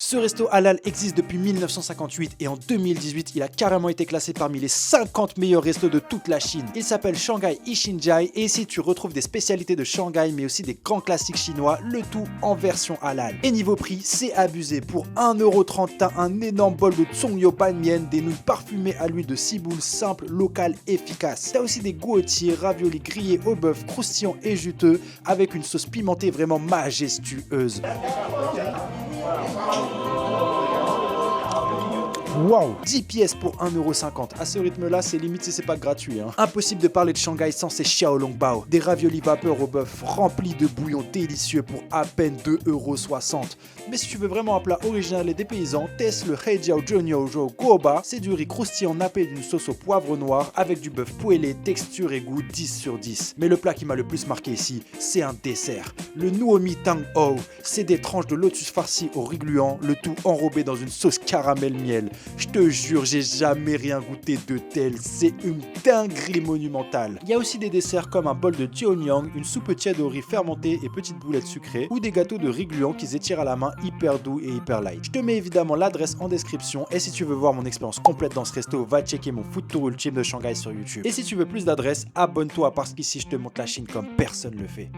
Ce resto halal existe depuis 1958 et en 2018, il a carrément été classé parmi les 50 meilleurs restos de toute la Chine. Il s'appelle Shanghai Ixinjia et ici tu retrouves des spécialités de Shanghai mais aussi des grands classiques chinois, le tout en version halal. Et niveau prix, c'est abusé. Pour 1,30 €, t'as un énorme bol de tsongyo ban mian, des nouilles parfumées à l'huile de ciboule simple, locale, efficace. T'as aussi des guotiers, raviolis grillés au bœuf, croustillants et juteux, avec une sauce pimentée vraiment majestueuse. Wow, 10 pièces pour 1,50 €. À ce rythme-là, c'est limite si c'est pas gratuit. Impossible de parler de Shanghai sans ces xiaolongbao. Des raviolis vapeur au bœuf remplis de bouillon délicieux pour à peine 2,60 €. Mais si tu veux vraiment un plat original et dépaysant, teste le Heijiao Zhongyou Guoba. C'est du riz croustillant nappé d'une sauce au poivre noir avec du bœuf poêlé, texture et goût 10 sur 10. Mais le plat qui m'a le plus marqué ici, c'est un dessert. Le Nuomi Tang Hou. C'est des tranches de lotus farcies au riz gluant, le tout enrobé dans une sauce caramel miel. Je te jure, j'ai jamais rien goûté de tel, c'est une dinguerie monumentale. Il y a aussi des desserts comme un bol de jionyang, une soupe tiède au riz fermenté et petites boulettes sucrées, ou des gâteaux de riz gluant qui s'étirent à la main, hyper doux et hyper light. Je te mets évidemment l'adresse en description et si tu veux voir mon expérience complète dans ce resto, va checker mon food tour ultime de Shanghai sur YouTube. Et si tu veux plus d'adresses, abonne-toi parce qu'ici je te montre la Chine comme personne le fait.